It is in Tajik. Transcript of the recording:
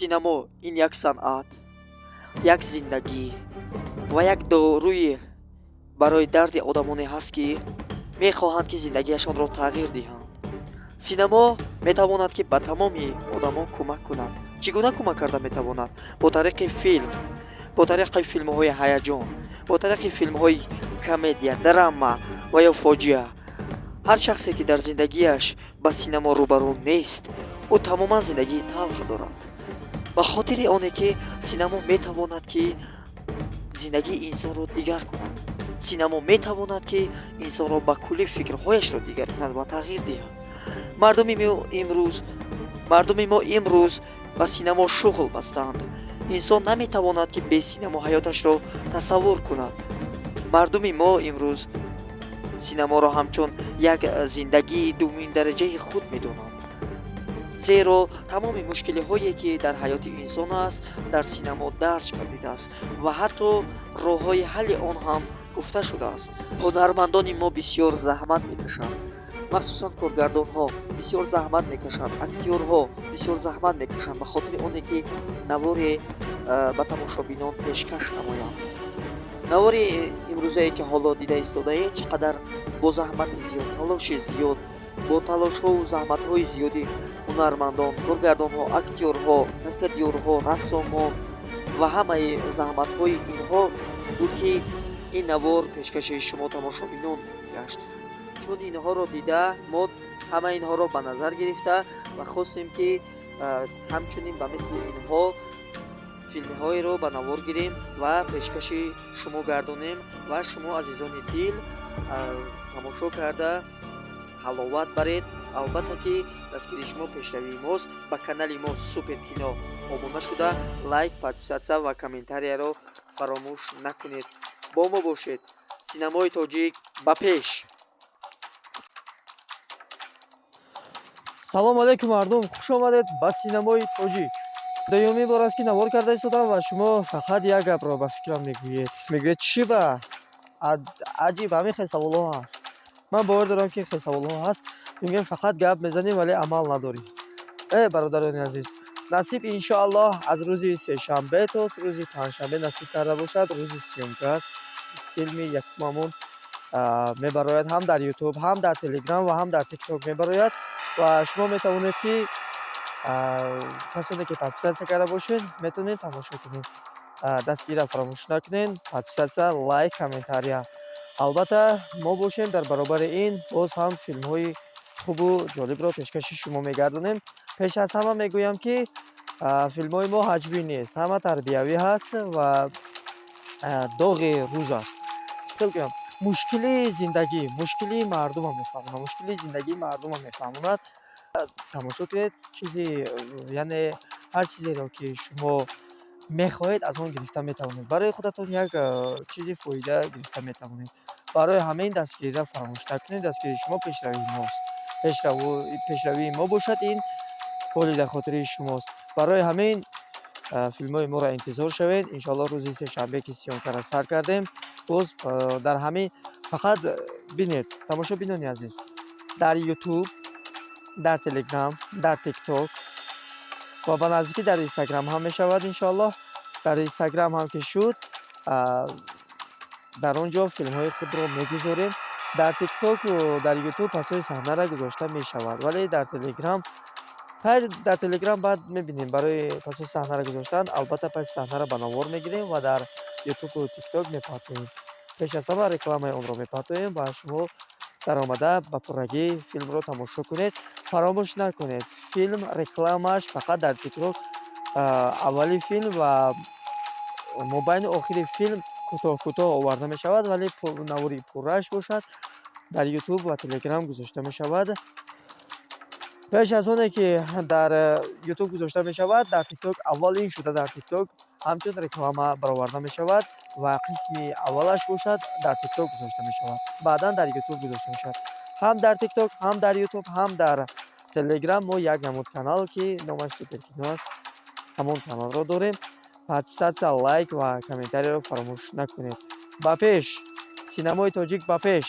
синамо ин як санъат, як зиндагӣ ва як доруи барои дарди одамоне ҳаст, ки мехоҳанд ки зиндагиашонро тағйир диҳанд. синамо метавонад ки ба тамоми одамон кӯмак кунад. Чӣ гуна кӯмак карда метавонад? Бо тариқи филм, бо тариқи филмҳои ҳаяҷон, бо тариқи филмҳои комедия, драма ва ё фоҷиа. ҳар шахсе ки дар зиндагиаш ба синамо рӯбарӯ нест, ӯ тамоман зиндагии талх дорад. ба хотири оне ки синамо метавонад ки зиндагии инсонро дигар кунад. синамо метавонад ки инсонро ба кулли фикрҳояшро дигар кунад ва тағйир диҳад. мардуми мо имрӯз ба синамо шуғл бастаанд. инсон наметавонад ки бе синамо ҳаёташро тасаввур кунад. мардуми мо имрӯз синаморо ҳамчун як зиндагии думиндараҷаи худ медонанд. зеро тамоми мушкилиҳое ки дар ҳаёти инсон аст, дар синамо дарҷ гардидааст ва ҳатто роҳҳои ҳалли он ҳам гуфта шудааст. ҳунармандони мо бисёр заҳмат мекашанд, махсусан коргардонҳо бисёр заҳмат мекашанд, актёрҳо бисёр заҳмат мекашанд ба хотири оне ки наворе ба тамошобинон пешкаш намоянд. навори имрӯзае ки ҳоло дида истодаед, чӣ қадар бо заҳмати зиёд, талоши зиёд, бо талошҳову заҳматҳои зиёди ҳунармандон, коргардонҳо, актёрҳо, каскадёрҳо, рассомон ва ҳамаи заҳматҳои инҳо буд, ки ин навор пешкаши шумо тамошобинон гашт. чун инҳоро дида, мо ҳама инҳоро ба назар гирифта ва хостем ки ҳамчунин ба мисли инҳо филмҳоеро ба навор гирем ва пешкаши шумо гардонем ва шумо азизони дил тамошо карда ҳаловат баред. албатта ки дастгири шумо пешравии мост. ба канали мо Супер кино обуна шуда лайк, подписатсия ва комментарияро фаромӯш накунед. бо мо бошед. синамои тоҷик ба пеш. салом алейкум мардум, хуш омадед ба синамои тоҷик. дуюмин бор аст ки навор карда истодам ва шумо фақат як гапро ба фикрам мегӯед чӣ ба аҷиб ҳамин хелсаволҳо ҳаст. ман бовар дорам ки хелсаволҳо ҳаст, мегӯем фақат гап мезанем вале амал надорем. бародарони азиз, насиб иншоаллоҳ аз рӯзи сешанбе то рӯзи панҷшанбе насиб карда бошад, рӯзи сёмка аст. филми якумамон мебарояд ҳам дар ютуб, ҳам дар телеграм ва ҳам дар тикток мебарояд ва шумо метавонед ки касоне ки подписатсия карда бошед метавонед тамошо кунед. дастгирра фаромӯш накунед, подписатсия, лайк, комментария. албатта мо бошем дар баробари ин боз ҳам филмҳои хубу ҷолибро пешкаши шумо мегардонем. пеш аз ҳама мегӯям ки филмҳои мо ҳаҷвӣ нест, ҳама тарбиявӣ ҳаст ва доғи рӯз аст. мушкили зиндагӣ, мушкили мардума мефаҳмонад, мушкили зиндагии мардума мефаҳмонад. тамошо кунед, чизи яъне ҳар чизеро ки шумо мехоҳед аз он гирифта метавонед. барои худатон як чизи фоида гирифта метавонед. барои ҳамин дастгирра фаромӯш накунед. дастгири шумо пешравии мост. пешравии мо бошад, ин ҳоли дар хотири шумост. барои ҳамин филмҳои моро интизор шавед. иншоаллоҳ рӯзи сешанбе ки сёмкаро сар кардем, боз дар ҳамин фақат бинед тамошобинони азиз, дар ютуб, дар телеграм, дар тикток ва ба наздикӣ дар инстаграм ҳам мешавад. иншоаллоҳ дар инстаграм ҳам ки шуд, дар он ҷо филмҳои худро мегузорем. дар тиктоку дар ютуб пасои саҳнаро гузошта мешавад, вале дар телеграм дар телеграм баъд мебинем барои пасои саҳнаро гузоштан. албатта паси саҳнаро ба навор мегирем ва дар ютубу тикток мепартоем. пеш аз ҳама рекламаи онро мепартоем ва шумо даромада ба пуррагӣ филмро тамошо кунед. фаромӯш накунед, филм рекламааш фақат дар тикток аввали филм ва мобайни охири филм кӯтоҳ оварда мешавад, вале навори пуррааш бошад дар ютуб ва телеграм гузошта мешавад. пеш аз оне ки дар ютуб гузошта мешавад, дар тикток аввал ин шуда дар тикток ҳамчун реклама бароварда мешавад ва қисми аввалаш бошад дар тикток гузошта мешавад, баъдан дар ютуб гузошта мешавад. ҳам дар тикток, ҳам дар ютуб, ҳам дар телеграм мо як намуд канал ки номаш Супер кино аст, ҳамон каналро дорем. подписатсия, лайк ва комментариро фаромӯш накунед. ба пеш! Синамои тоҷик ба пеш!